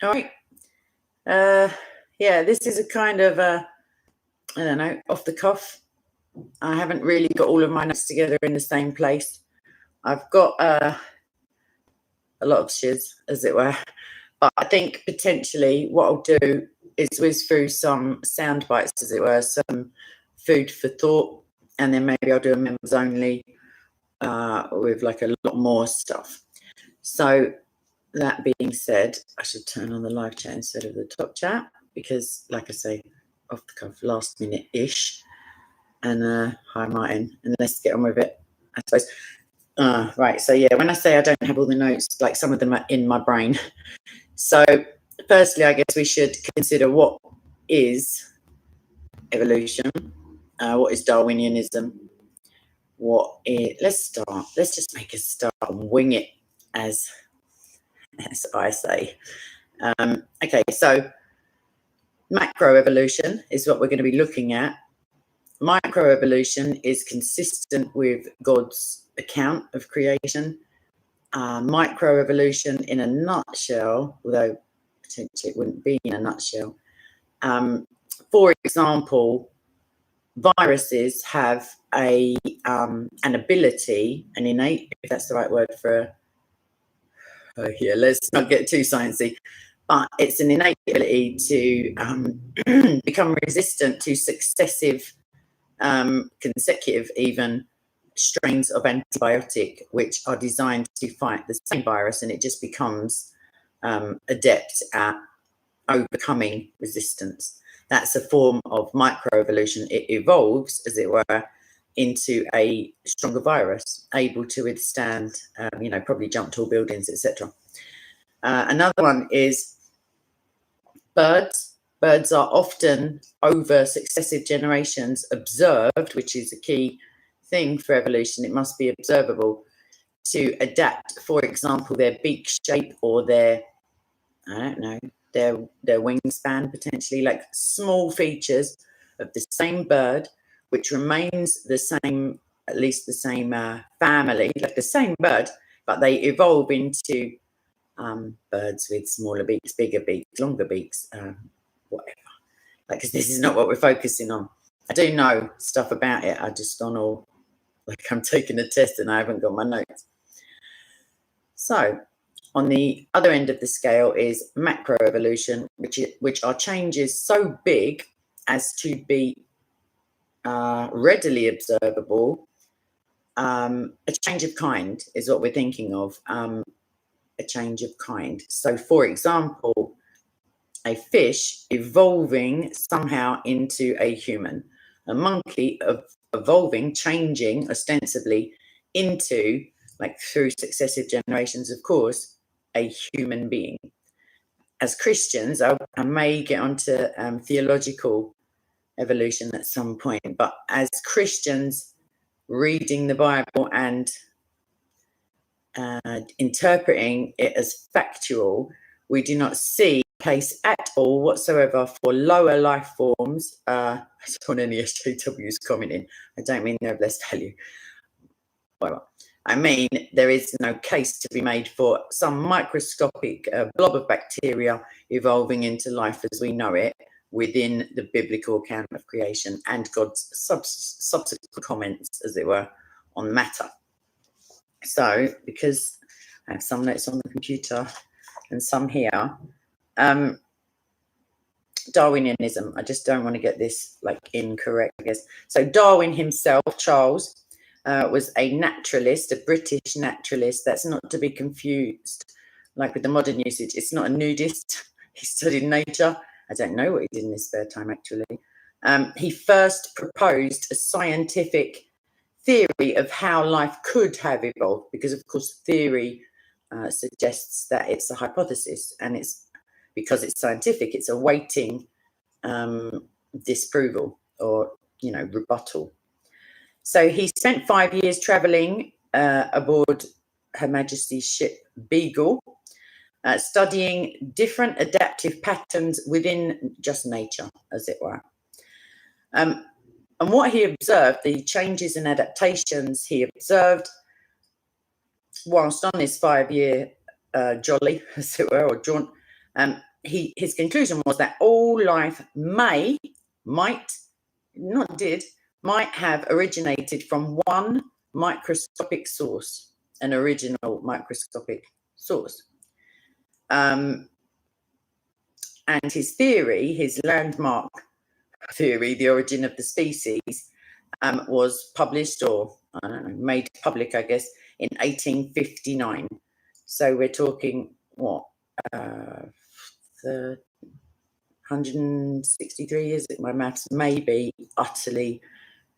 All right. Yeah, this is a kind of, I don't know, off the cuff. I haven't really got all of my notes together in the same place. I've got a lot of shiz, as it were. But I think potentially what I'll do is whiz through some sound bites, as it were, some food for thought, and then maybe I'll do a members only with like a lot more stuff. So that being said, I should turn on the live chat instead of the top chat because, like I say, off the cuff, last minute ish. And hi, Martin, and let's get on with it, I suppose. Right, so yeah, when I say I don't have all the notes, like some of them are in my brain. So firstly, I guess we should consider what is evolution, what is Darwinianism, let's just make a start and wing it, as I say. Okay, so macroevolution is what we're going to be looking at. Microevolution is consistent with God's account of creation. Microevolution, in a nutshell, although potentially it wouldn't be in a nutshell. For example, viruses have an ability, an innate, if that's the right word for here, let's not get too sciencey, but it's an innate ability to become resistant to successive, consecutive even, strains of antibiotic, which are designed to fight the same virus, and it just becomes adept at overcoming resistance. That's a form of microevolution. It evolves, as it were, into a stronger virus, able to withstand, probably jump tall buildings, etc. Another one is birds. Birds are often, over successive generations, observed, which is a key thing for evolution. It must be observable to adapt, for example, their beak shape or their, I don't know, their wingspan, potentially, like small features of the same bird, which remains the same, at least the same family, like the same bird, but they evolve into birds with smaller beaks, bigger beaks, longer beaks, whatever. Like, because this is not what we're focusing on. I do know stuff about it. I just don't know, like I'm taking a test and I haven't got my notes. So on the other end of the scale is macroevolution, which are changes so big as to be readily observable. A change of kind is what we're thinking of, a change of kind. So, for example, a fish evolving somehow into a human, a monkey evolving, changing ostensibly into, like through successive generations, of course, a human being. As Christians, I may get onto theological evolution at some point, but as Christians reading the Bible and interpreting it as factual, we do not see case at all whatsoever for lower life forms. I don't want any SJWs commenting. I don't mean they're of less value. Well, I mean, there is no case to be made for some microscopic blob of bacteria evolving into life as we know it within the biblical account of creation and God's subsequent comments, as it were, on matter. So, because I have some notes on the computer and some here, Darwinianism, I just don't want to get this like incorrect, I guess. So Darwin himself, Charles, was a naturalist, a British naturalist. That's not to be confused like with the modern usage. It's not a nudist. He studied nature. I don't know what he did in his spare time, actually. He first proposed a scientific theory of how life could have evolved, because, of course, theory suggests that it's a hypothesis, and it's because it's scientific, it's awaiting disproval or, rebuttal. So he spent 5 years traveling aboard Her Majesty's ship Beagle, studying different adaptive patterns within just nature, as it were. And what he observed, the changes and adaptations he observed whilst on this 5 year jolly, as it were, or jaunt, His conclusion was that all life might have originated from one microscopic source, an original microscopic source. And his theory, his landmark theory, the origin of the species, was published, or I don't know, made public, I guess, in 1859. So we're talking what, 163 years. My maths may be utterly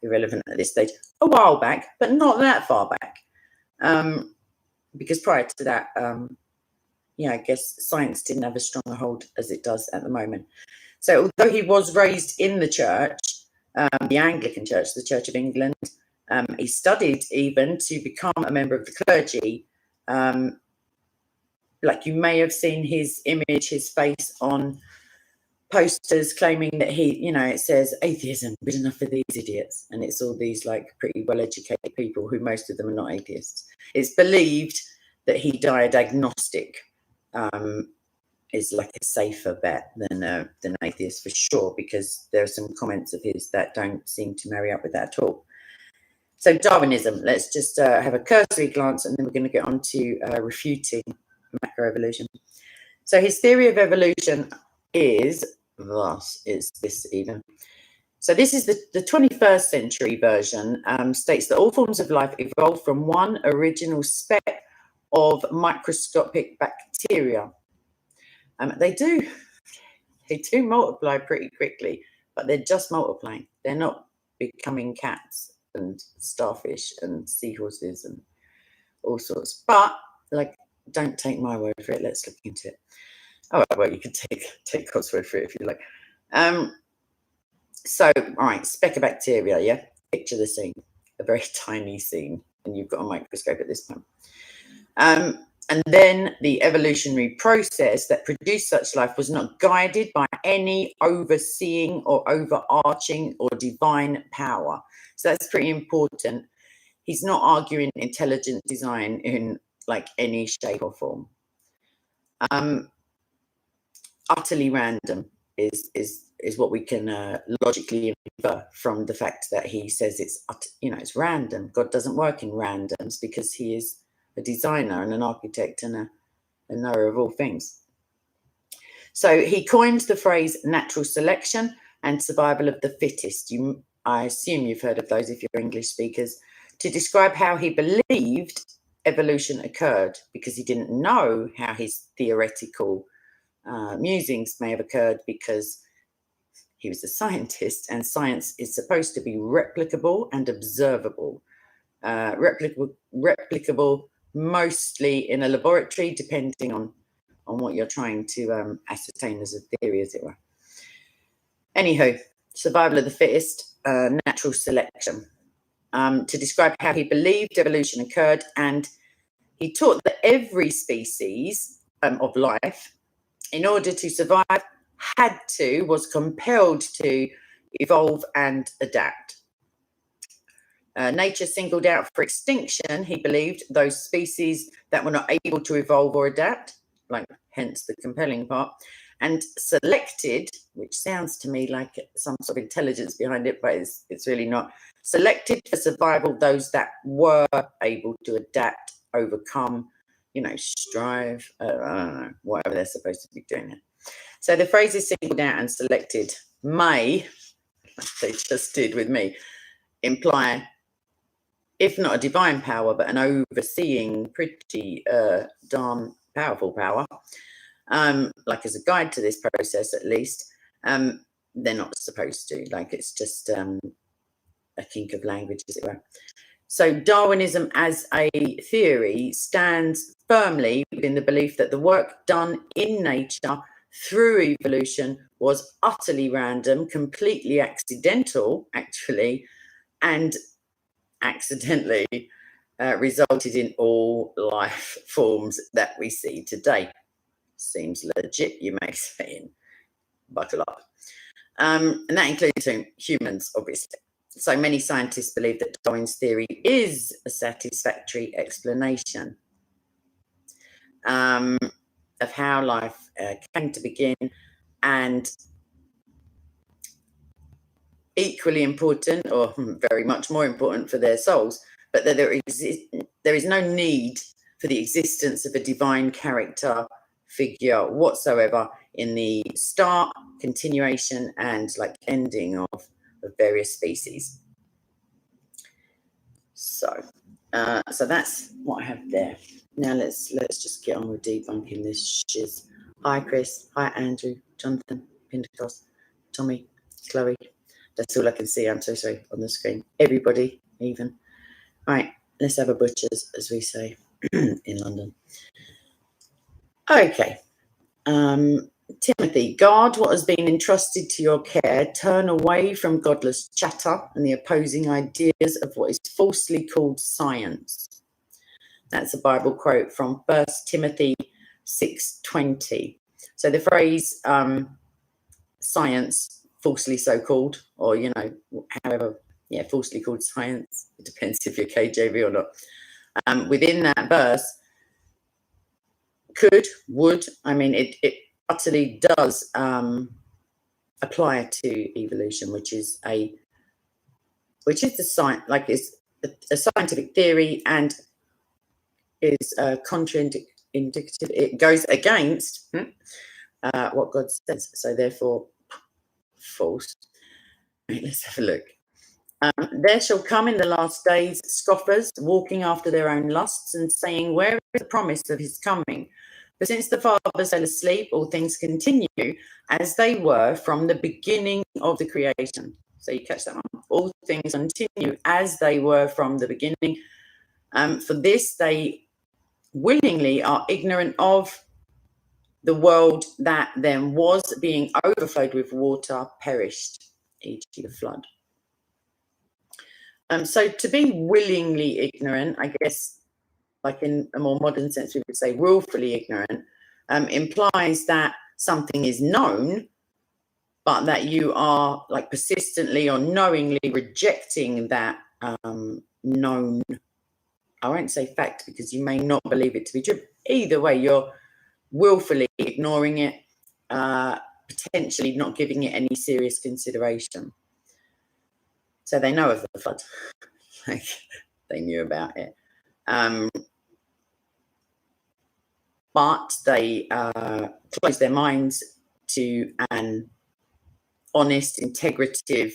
irrelevant at this stage. A while back, but not that far back, because prior to that, I guess science didn't have as strong a hold as it does at the moment. So although he was raised in the church, the Anglican Church, the Church of England, he studied even to become a member of the clergy. Like, you may have seen his image, his face on posters claiming that it says atheism, good enough for these idiots. And it's all these like pretty well-educated people who most of them are not atheists. It's believed that he died agnostic. Is like a safer bet than atheist for sure, because there are some comments of his that don't seem to marry up with that at all. So Darwinism, let's just have a cursory glance, and then we're going to get on to refuting macroevolution. So his theory of evolution is this even. So this is the 21st century version, states that all forms of life evolved from one original speck of microscopic bacteria. They do multiply pretty quickly, but they're just multiplying. They're not becoming cats and starfish and seahorses and all sorts. But don't take my word for it. Let's look into it. Oh, well, you can take God's word for it if you like. So, all right, speck of bacteria. Yeah, picture the scene, a very tiny scene, and you've got a microscope at this point. And then the evolutionary process that produced such life was not guided by any overseeing or overarching or divine power. So that's pretty important. He's not arguing intelligent design in like any shape or form. Utterly random is what we can logically infer from the fact that he says it's random. God doesn't work in randoms because he is a designer and an architect and a knower of all things. So he coined the phrase natural selection and survival of the fittest. I assume you've heard of those if you're English speakers, to describe how he believed evolution occurred, because he didn't know how his theoretical musings may have occurred, because he was a scientist, and science is supposed to be replicable and observable. Replicable mostly in a laboratory, depending on what you're trying to ascertain as a theory, as it were. Anywho, survival of the fittest, natural selection, to describe how he believed evolution occurred. And he taught that every species of life, in order to survive, was compelled to evolve and adapt. Nature singled out for extinction, he believed, those species that were not able to evolve or adapt, hence the compelling part, and selected, which sounds to me like some sort of intelligence behind it, but it's really not, selected for survival those that were able to adapt, overcome, strive, I don't know, whatever they're supposed to be doing there. So the phrases singled out and selected may, like they just did with me, imply, if not a divine power, but an overseeing, pretty darn powerful power, like as a guide to this process at least. They're not supposed to, it's just a kink of language, as it were. So Darwinism as a theory stands firmly within the belief that the work done in nature through evolution was utterly random, completely accidental, actually, and accidentally resulted in all life forms that we see today. Seems legit, you may say, buckle up. And that includes humans, obviously. So many scientists believe that Darwin's theory is a satisfactory explanation. of how life came to begin, and equally important, or very much more important for their souls, but that there is no need for the existence of a divine character figure whatsoever in the start, continuation, and like ending of various species. So that's what I have there. Now let's just get on with debunking this shiz. Hi Chris, hi Andrew, Jonathan, Pentecost, Tommy, Chloe. That's all I can see. I'm so sorry on the screen. Everybody, even. Right, let's have a butcher's, as we say in London. Okay. Timothy, guard what has been entrusted to your care. Turn away from godless chatter and the opposing ideas of what is falsely called science. That's a Bible quote from 1 Timothy 6:20. So the phrase science, falsely so called, or, however, falsely called science. It depends if you're KJV or not. Within that verse, would, it utterly does apply to evolution, which is the science, like it's a scientific theory and is contraindicative. It goes against what God says, so therefore false. Let's have a look. There shall come in the last days scoffers, walking after their own lusts, and saying, where is the promise of his coming? But since the fathers fell asleep, all things continue as they were from the beginning of the creation. So you catch that one. All things continue as they were from the beginning. For this they willingly are ignorant of the world that then was, being overflowed with water, perished, e.g. the flood. So to be willingly ignorant, I guess, like in a more modern sense, we would say willfully ignorant, implies that something is known, but that you are like persistently or knowingly rejecting that known, I won't say fact because you may not believe it to be true. Either way, you're willfully ignoring it, potentially not giving it any serious consideration. So they know of the flood, like they knew about it. But they close their minds to an honest, integrative,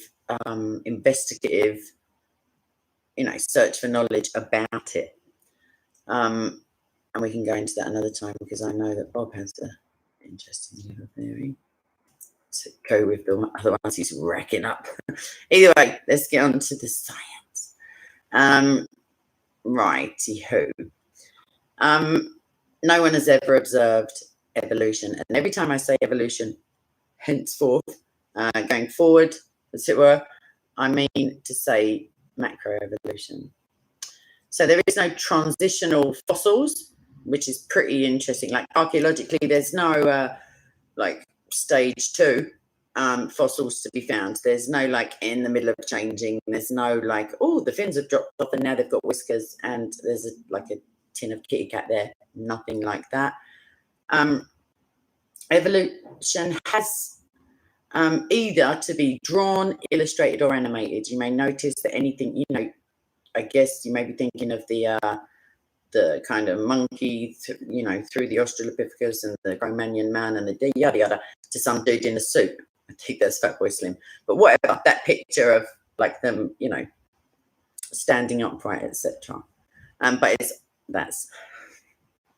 investigative, search for knowledge about it. And we can go into that another time because I know that Bob has an interesting little theory to go with the other ones he's racking up. Either way, let's get on to the science. Righty-ho. No one has ever observed evolution. And every time I say evolution, henceforth, going forward, as it were, I mean to say macroevolution. So there is no transitional fossils, which is pretty interesting. Like archaeologically, there's no stage 2 fossils to be found. There's no in the middle of changing. There's no the fins have dropped off and now they've got whiskers and there's a tin of kitty cat there. Nothing like that. Evolution has either to be drawn, illustrated, or animated. You may notice that anything, I guess you may be thinking of the kind of monkey, through the Australopithecus and the Cro-Magnon man and the yada yada to some dude in a suit. I think that's Fatboy Slim. But whatever, that picture of them, standing upright, etc. But that's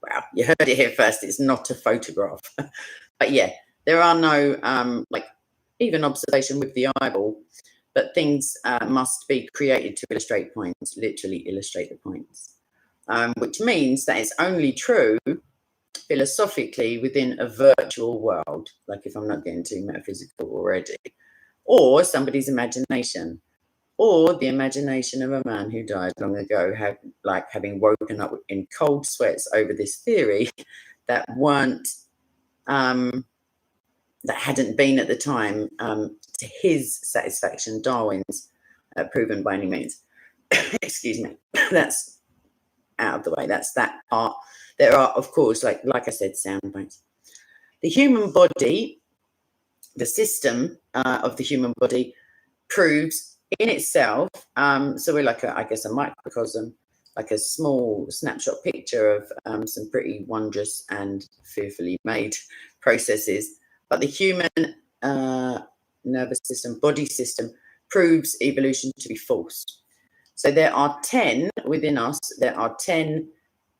wow, you heard it here first. It's not a photograph. But yeah, there are no even observation with the eyeball, but things must be created to illustrate points, literally illustrate the points, which means that it's only true philosophically within a virtual world, like if I'm not getting too metaphysical already, or somebody's imagination, or the imagination of a man who died long ago, having woken up in cold sweats over this theory that weren't that hadn't been at the time to his satisfaction Darwin's proven by any means. Excuse me. That's out of the way. That's that part. There are, of course, like I said, sound bites. The human body, the system of the human body proves in itself, so we're like, I guess, a microcosm, like a small snapshot picture of some pretty wondrous and fearfully made processes. But the human nervous system, body system, proves evolution to be false. So there are 10 within us, there are 10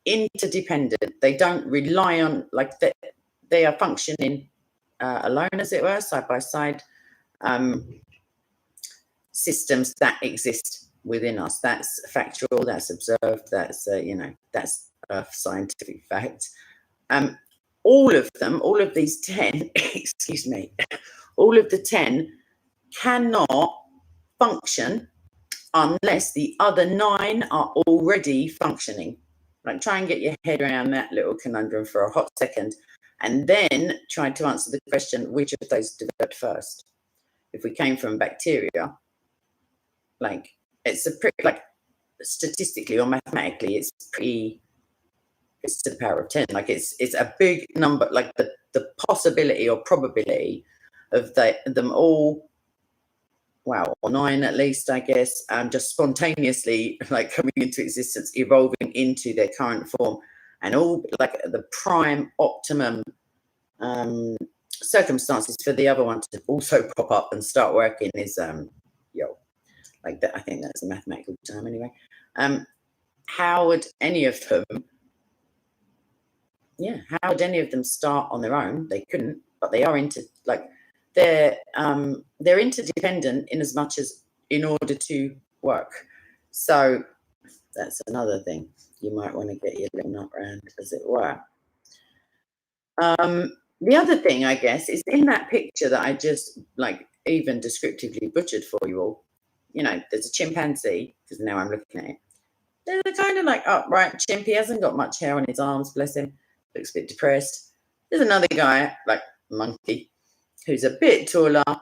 interdependent. They don't rely on, like, they are functioning alone, as it were, side by side, systems that exist within us. That's factual, that's observed, that's, that's a scientific fact. All of them, all of these 10, excuse me, all of the 10 cannot function unless the other 9 are already functioning. Like, try and get your head around that little conundrum for a hot second, and then try to answer the question, which of those developed first? If we came from bacteria, like, it's a pretty, like, statistically or mathematically, it's to the power of 10. Like, it's a big number, like the possibility or probability of them all, wow, or 9 at least, I guess, just spontaneously, like, coming into existence, evolving into their current form, and all, like, the prime optimum circumstances for the other one to also pop up and start working is like that. I think that's a mathematical term anyway. How would any of them start on their own? They couldn't, but they are they're interdependent in as much as in order to work. So that's another thing you might want to get your little nut around, as it were. The other thing, I guess, is in that picture that I just, like, even descriptively butchered for you all. There's a chimpanzee, because now I'm looking at it. There's a kind of, like, upright chimp. He hasn't got much hair on his arms, bless him. Looks a bit depressed. There's another guy, like monkey, who's a bit taller, a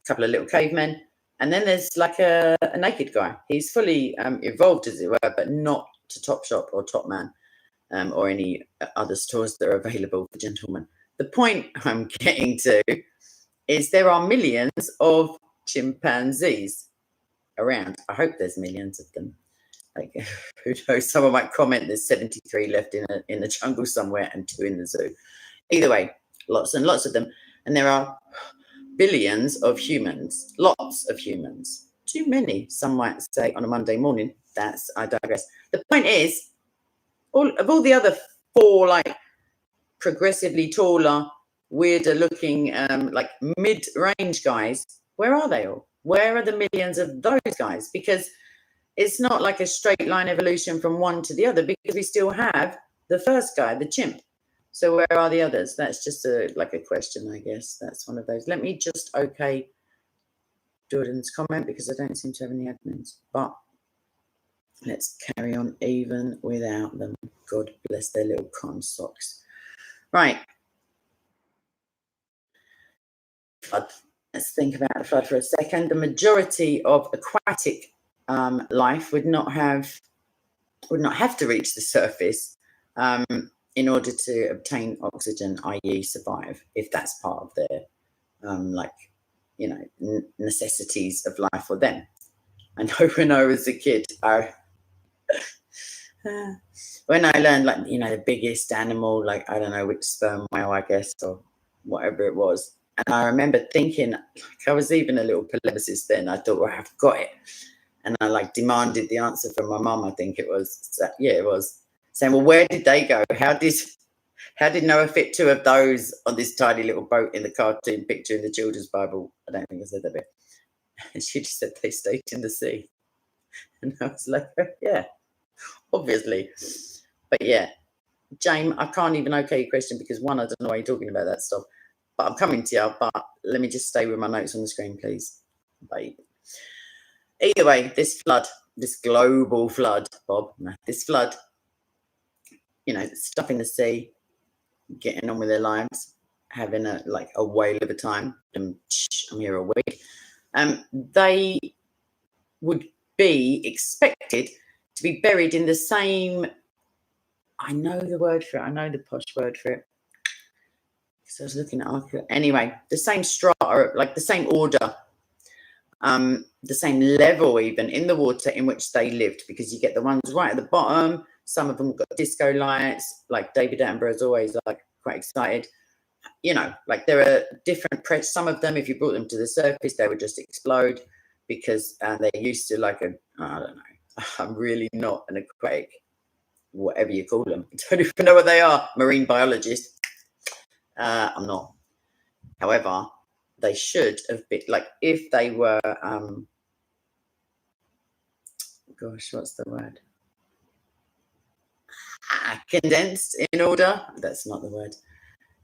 couple of little cavemen. And then there's, like, a naked guy. He's fully evolved, as it were, but not to Top Shop or Top Man, or any other stores that are available for gentlemen. The point I'm getting to is there are millions of chimpanzees around. I hope there's millions of them. Like, who knows? Someone might comment there's 73 left in the jungle somewhere and 2 in the zoo. Either way, lots and lots of them. And there are billions of humans, lots of humans. Too many, some might say, on a Monday morning. I digress. The point is, all the other 4, like, progressively taller, weirder looking, like, mid-range guys, where are they all? Where are the millions of those guys? Because it's not like a straight line evolution from one to the other, because we still have the first guy, the chimp. So where are the others? That's just a question, I guess. That's one of those. Let me just okay Jordan's comment, because I don't seem to have any admins. But let's carry on even without them. God bless their little cotton socks. Right. Flood. Let's think about the flood for a second. The majority of aquatic life would not have to reach the surface in order to obtain oxygen, i.e. survive, if that's part of their necessities of life for them. I know when I was a kid, when I learned, like, the biggest animal, like, I don't know which sperm whale, I guess, or whatever it was. And I remember thinking, like, I was even a little polemicist then. I thought, well, I've got it. And I, like, demanded the answer from my mum, I think it was. So, yeah, it was. Saying, well, where did they go? How did Noah fit 2 of those on this tiny little boat in the cartoon picture in the children's Bible? I don't think I said that bit. And she just said they stayed in the sea. And I was like, yeah, obviously. But yeah, James, I can't even okay your question, because one, I don't know why you're talking about that stuff. But I'm coming to you. But let me just stay with my notes on the screen, please. Bye. Either way, this flood, this global flood, Bob, this flood, stuff in the sea, getting on with their lives, having a whale of a time. I'm here a week. They would be expected to be buried in the same I know the word for it. I know the posh word for it. So I was looking at anyway, the same strata, like the same order, the same level even in the water in which they lived, because you get the ones right at the bottom. Some of them got disco lights, like David Attenborough is always like quite excited. You know, like there are different some of them, if you brought them to the surface, they would just explode because they're used to like I don't know. I'm really not an aquatic, whatever you call them. I don't even know what they are. Marine biologist. I'm not. However, they should have been, like, if they were, gosh, what's the word? Condensed in order. That's not the word.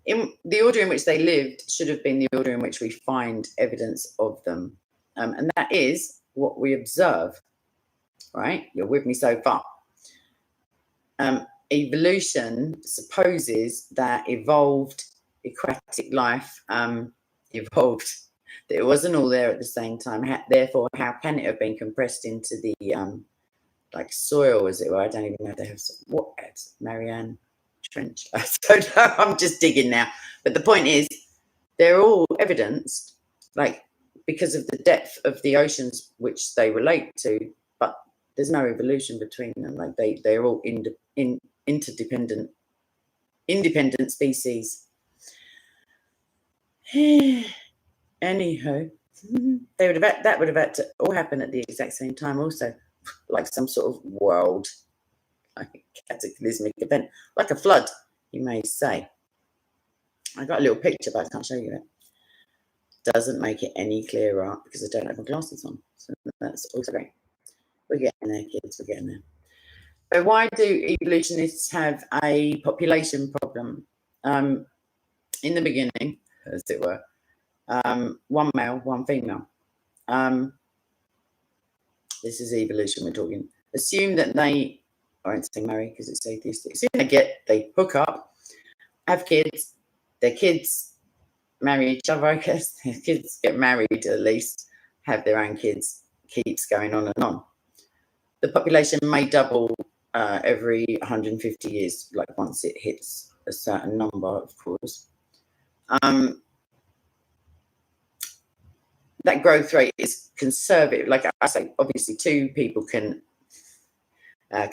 In the order in which they lived should have been the order in which we find evidence of them. And that is what we observe, right? You're with me so far. Evolution supposes that evolved aquatic life evolved, that it wasn't all there at the same time. Therefore, how can it have been compressed into the like soil, as it were? I don't even know if they have what Marianne Trench. I don't know. I'm just digging now. But the point is, they're all evidenced, like, because of the depth of the oceans which they relate to. But there's no evolution between them. Like they're all interdependent, independent species. Anyhow, that would have had to all happen at the exact same time, also, like some sort of world, like cataclysmic event, like a flood, you may say. I got a little picture, but I can't show you it. Doesn't make it any clearer because I don't have my glasses on. So that's also great. We're getting there, kids. We're getting there. So why do evolutionists have a population problem? In the beginning, as it were, one male, one female. This is evolution we're talking. Assume that I won't say marry because it's atheistic. Assume they hook up, have kids, their kids marry each other, I guess. Their kids get married at least, have their own kids, keeps going on and on. The population may double every 150 years, like once it hits a certain number, of course. That growth rate is conservative. Like I say, obviously 2 people can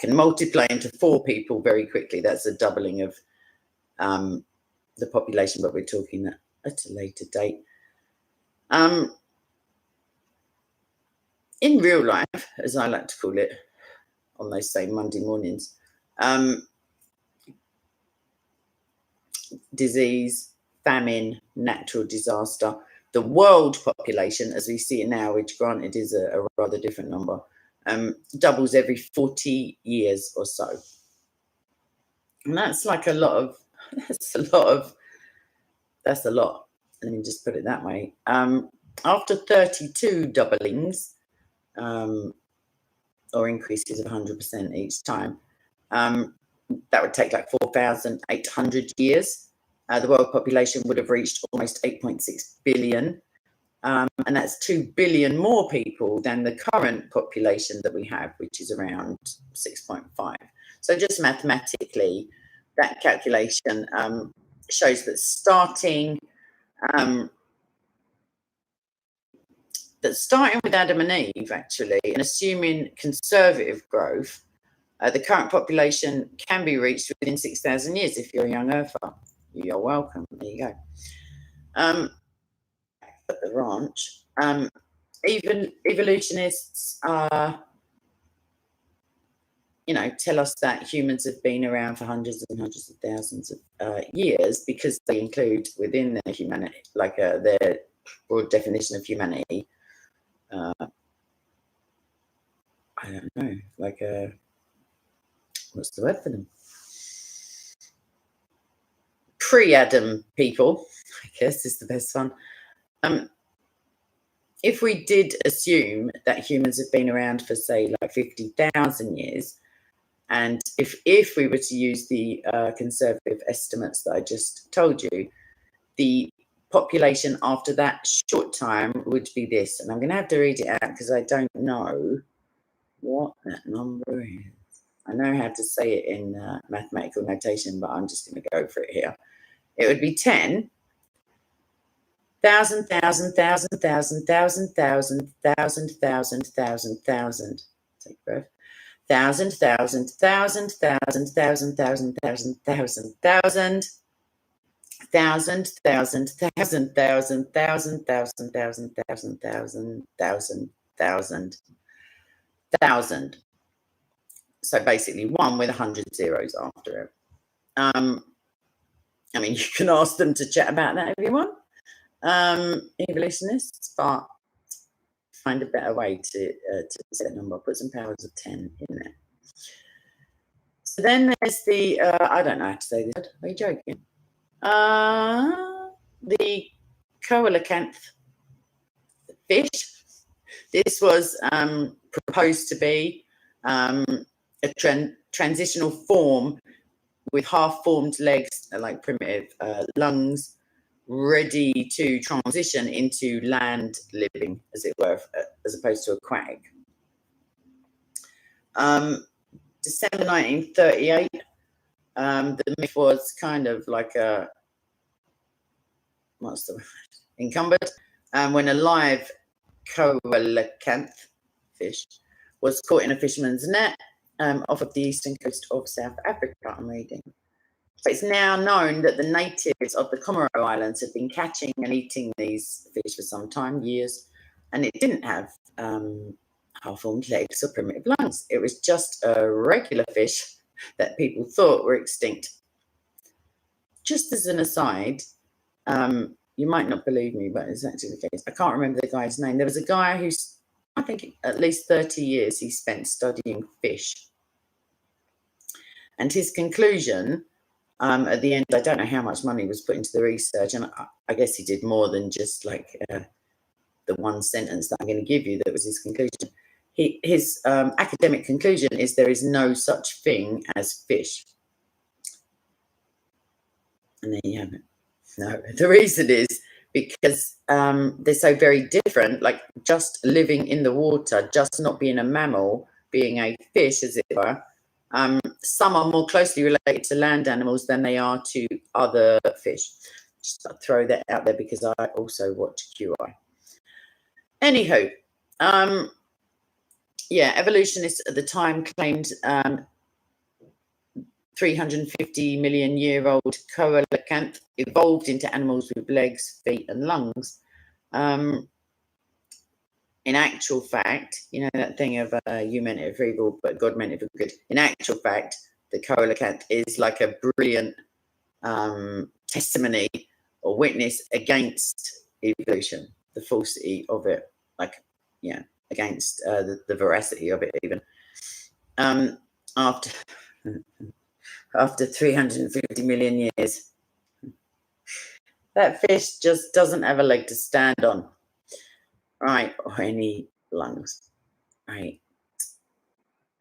multiply into 4 people very quickly. That's a doubling of the population, but we're talking at a later date. In real life, as I like to call it, on those same Monday mornings, disease, famine, natural disaster, the world population, as we see it now, which granted is a rather different number, doubles every 40 years or so. And that's like a lot. Let me just put it that way. After 32 doublings, or increases of 100% each time, that would take like 4,800 years. The world population would have reached almost 8.6 billion. And that's 2 billion more people than the current population that we have, which is around 6.5. So just mathematically, that calculation shows that starting with Adam and Eve, actually, and assuming conservative growth, the current population can be reached within 6,000 years if you're a young earther. You're welcome. There you go. At the ranch, even evolutionists tell us that humans have been around for hundreds and hundreds of thousands of years, because they include within their humanity, like their broad definition of humanity, I don't know, like what's the word for them? Pre-Adam people, I guess, is the best one. If we did assume that humans have been around for, say, like 50,000 years, and if we were to use the conservative estimates that I just told you, the population after that short time would be this. And I'm going to have to read it out because I don't know what that number is. I know how to say it in mathematical notation, but I'm just going to go for it here. It would be 10. Thousand. Take breath. Thousand. So basically 1 with 100 zeros after it. I mean, you can ask them to chat about that if you want, evolutionists, but find a better way to set a number. Put some powers of 10 in there. So then there's the, I don't know how to say this. Are you joking? The coelacanth fish. This was proposed to be a transitional form with half-formed legs, like primitive lungs, ready to transition into land living, as it were, as opposed to aquatic. December 1938, the myth was kind of like a, what's the word? Encumbered, when a live coelacanth fish was caught in a fisherman's net off of the eastern coast of South Africa, I'm reading. But it's now known that the natives of the Comoro Islands have been catching and eating these fish for some time, years, and it didn't have half-formed legs or primitive lungs. It was just a regular fish that people thought were extinct. Just as an aside, you might not believe me, but it's actually the case. I can't remember the guy's name. There was a guy who's, I think, at least 30 years he spent studying fish. And his conclusion, at the end, I don't know how much money was put into the research, and I guess he did more than just like the one sentence that I'm going to give you that was his conclusion. His academic conclusion is there is no such thing as fish. And there you have it. No, the reason is because they're so very different, like just living in the water, just not being a mammal, being a fish, as it were. Some are more closely related to land animals than they are to other fish. Just throw that out there because I also watch QI. Anywho, yeah, evolutionists at the time claimed 350 million year old coelacanth evolved into animals with legs, feet, and lungs. In actual fact, you know that thing of you meant it for evil, but God meant it for good. In actual fact, the coelacanth is like a brilliant testimony or witness against evolution, the falsity of it, like, yeah, against the veracity of it even. After 350 million years, that fish just doesn't have a leg to stand on. Right, or any lungs. Right.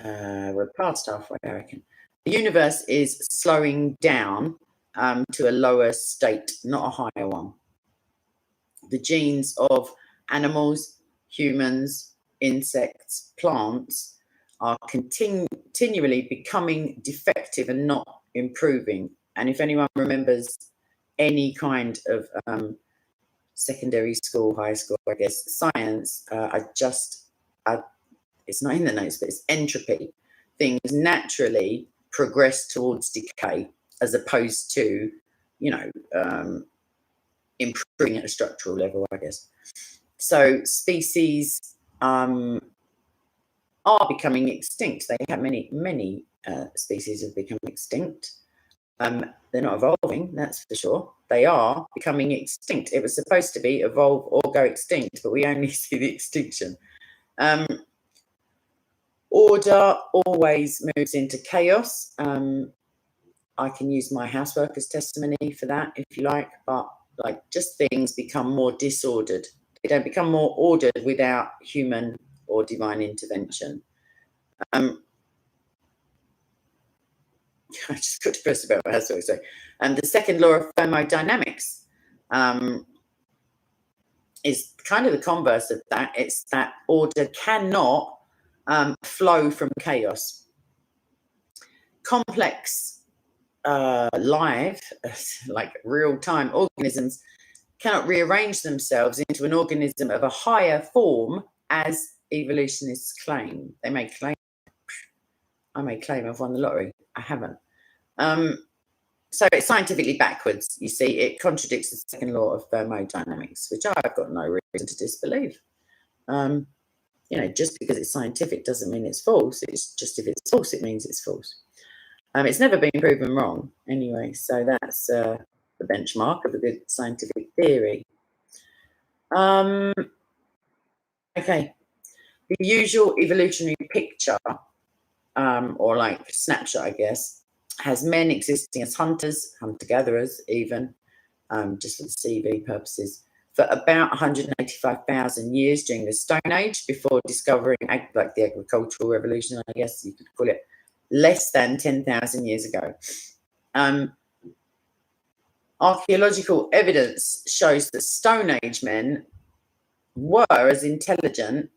We're past halfway, I reckon. The universe is slowing down to a lower state, not a higher one. The genes of animals, humans, insects, plants are continually becoming defective and not improving. And if anyone remembers any kind of secondary school, high school, I guess, science, it's not in the notes, but it's entropy. Things naturally progress towards decay as opposed to, you know, improving at a structural level, I guess. So species are becoming extinct. They have many species have become extinct. They're not evolving, that's for sure. They are becoming extinct. It was supposed to be evolve or go extinct, but we only see the extinction. Order always moves into chaos. I can use my housework as testimony for that, if you like, but like just things become more disordered. They don't become more ordered without human or divine intervention. I just got depressed about my housework. So, the second law of thermodynamics is kind of the converse of that. It's that order cannot flow from chaos. complex, live, like real-time organisms cannot rearrange themselves into an organism of a higher form, as evolutionists claim. They may claim, I may claim I've won the lottery. I haven't. So it's scientifically backwards, you see. It contradicts the second law of thermodynamics, which I've got no reason to disbelieve. Just because it's scientific doesn't mean it's false. It's just, if it's false, it means it's false. It's never been proven wrong anyway, so that's the benchmark of a good scientific theory. Okay, the usual evolutionary picture, or like snapshot, I guess, has men existing as hunters, hunter-gatherers even, just for the CV purposes, for about 185,000 years during the Stone Age, before discovering, like the agricultural revolution, I guess you could call it, less than 10,000 years ago. Archaeological evidence shows that Stone Age men were as intelligent,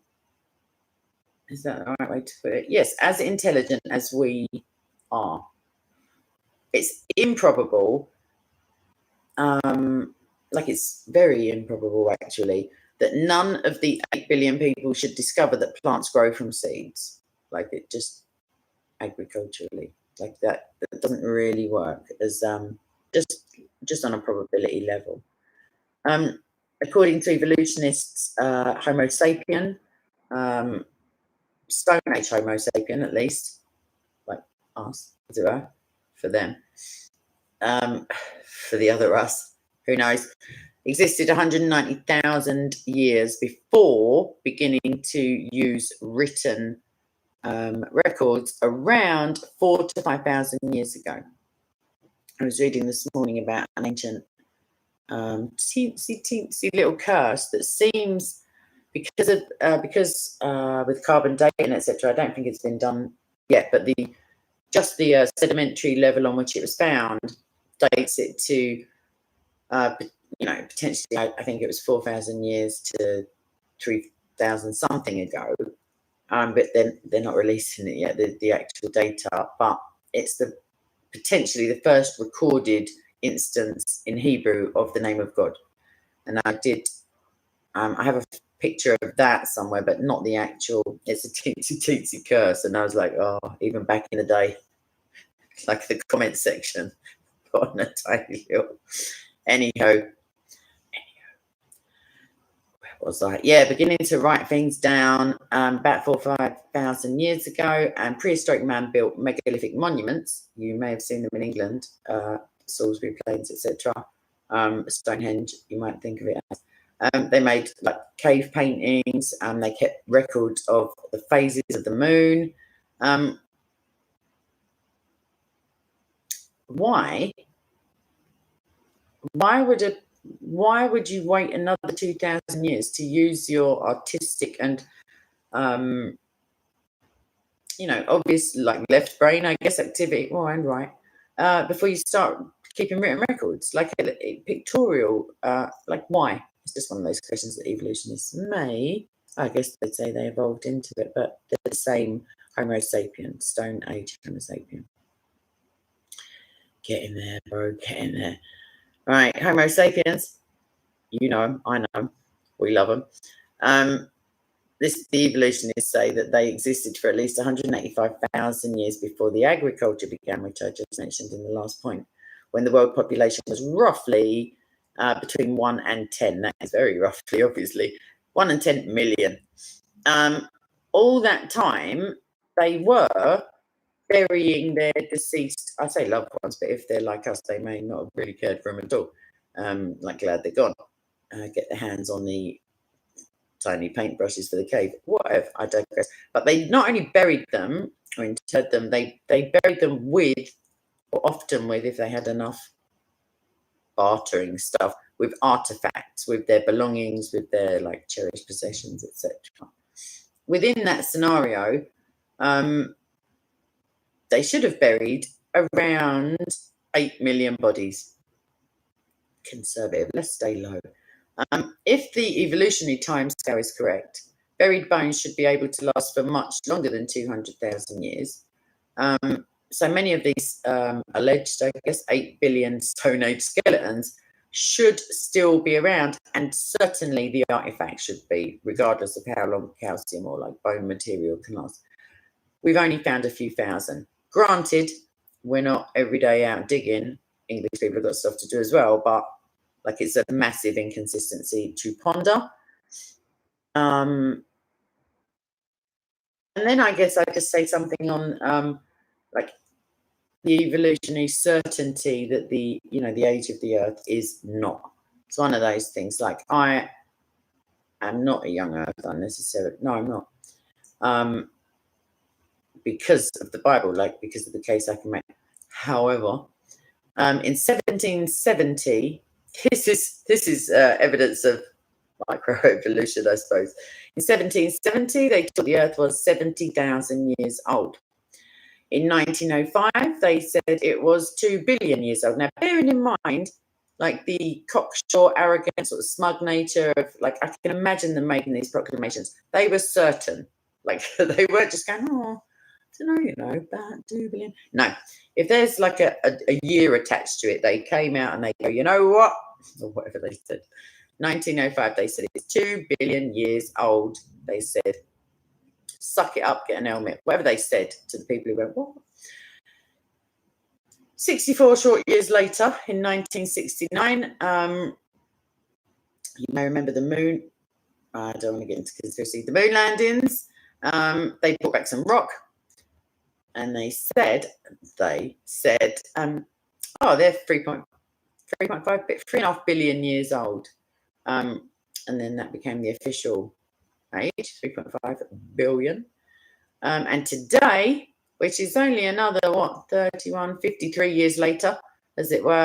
is that the right way to put it? Yes, as intelligent as we are. It's improbable, it's very improbable actually, that none of the 8 billion people should discover that plants grow from seeds. Like, it just agriculturally, like that doesn't really work as just on a probability level. According to evolutionists, Homo sapien, Stone Age Homo sapien, at least, like us, as it were, for them, for the other us, who knows, existed 190,000 years before beginning to use written records around 4,000 to 5,000 years ago. I was reading this morning about an ancient see little curse that seems, because with carbon dating, etc. I don't think it's been done yet, but the sedimentary level on which it was found dates it to potentially, I think it was 4,000 years to 3,000 something ago. But then they're not releasing it yet, the actual data, but it's potentially the first recorded instance in Hebrew of the name of God. And I have a picture of that somewhere, but not the actual, it's a teensy curse. And I was like, oh, even back in the day, like the comment section on a tiny little, anyhow, was like, beginning to write things down about 4,000 or 5,000 years ago, and prehistoric man built megalithic monuments. You may have seen them in England, Salisbury Plains, etc. Stonehenge, you might think of it as. They made like cave paintings, and they kept records of the phases of the moon. Why would you wait another 2,000 years to use your artistic and obvious, like, left brain, I guess, activity, and right, before you start keeping written records, like a pictorial, like, why? It's just one of those questions that evolutionists I guess they'd say they evolved into it, but they're the same Homo sapien, Stone Age Homo sapien. Get in there, bro, get in there. Right, Homo sapiens, you know them, I know them, we love them. The evolutionists say that they existed for at least 185,000 years before the agriculture began, which I just mentioned in the last point, when the world population was roughly between 1 and 10. That is very roughly, obviously, 1 and 10 million. All that time, they were burying their deceased, I say loved ones, but if they're like us, they may not have really cared for them at all. Like, glad they're gone. Get their hands on the tiny paintbrushes for the cave, whatever, I digress. But they not only buried them or interred them, they buried them with, or often with, if they had enough bartering stuff, with artifacts, with their belongings, with their like cherished possessions, etc. Within that scenario, they should have buried around 8 million bodies. Conservative, let's stay low. If the evolutionary timescale is correct, buried bones should be able to last for much longer than 200,000 years. so many of these alleged, I guess, 8 billion Stone Age skeletons should still be around, and certainly the artifact should be, regardless of how long calcium or like bone material can last. We've only found a few thousand. Granted, we're not every day out digging. English people have got stuff to do as well, but like it's a massive inconsistency to ponder. And then I guess I just say something on like the evolutionary certainty that the age of the Earth is not. It's one of those things. Like I am not a young Earther necessarily. No, I'm not. Because of the Bible, like because of the case I can make. However, in 1770, this is evidence of microevolution, I suppose. In 1770, they thought the Earth was 70,000 years old. In 1905, they said it was 2 billion years old. Now, bearing in mind, like the cocksure, arrogant, sort of smug nature of, like, I can imagine them making these proclamations. They were certain. Like, they weren't just going, oh, I don't know, about 2 billion. No, if there's like a year attached to it, they came out and they go, you know what? Or whatever they said. 1905, they said it's 2 billion years old. They said, suck it up, get an helmet, whatever they said to the people who went, what? 64 short years later, in 1969, you may remember the moon. I don't want to get into conspiracy. The moon landings. They brought back some rock, and they said, oh, they're 3.5 billion years old. And then that became the official age, 3.5 billion. And today, which is only another, 53 years later, as it were,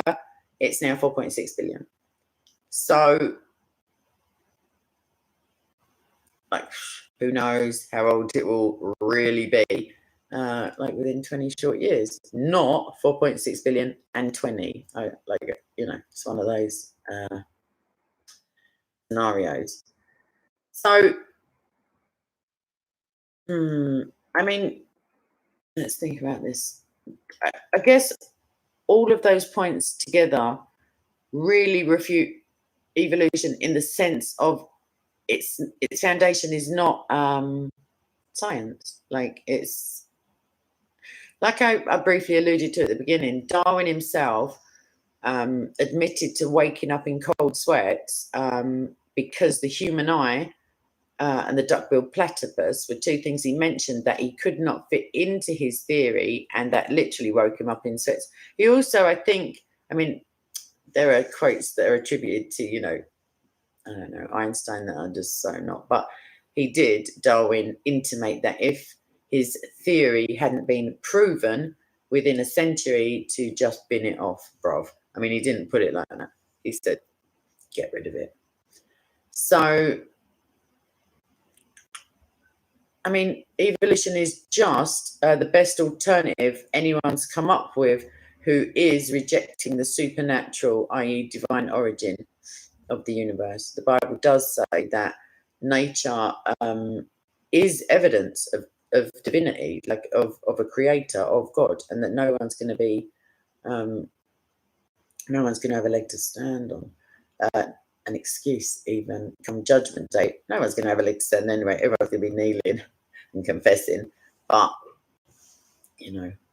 it's now 4.6 billion. So, like, who knows how old it will really be, like within 20 short years. Not 4.6 billion and 20. It's one of those scenarios. So, I mean, let's think about this. I guess all of those points together really refute evolution in the sense of its foundation is not science. Like it's like I briefly alluded to at the beginning. Darwin himself admitted to waking up in cold sweats because the human eye and the duck-billed platypus were two things he mentioned that he could not fit into his theory, and that literally woke him up in sweats. He also, I think, there are quotes that are attributed to, I don't know, Einstein that are just so not, but he did, Darwin, intimate that if his theory hadn't been proven within a century, to just bin it off, bruv. I mean, he didn't put it like that. He said, get rid of it. So, I mean, evolution is just the best alternative anyone's come up with who is rejecting the supernatural, i.e. divine origin of the universe. The Bible does say that nature is evidence of divinity, like of a creator, of God, and that no one's going to have a leg to stand on. An excuse even come judgment day. No one's going to have a leg to stand anyway. Everyone's going to be kneeling and confessing. But,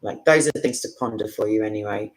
like those are things to ponder for you anyway.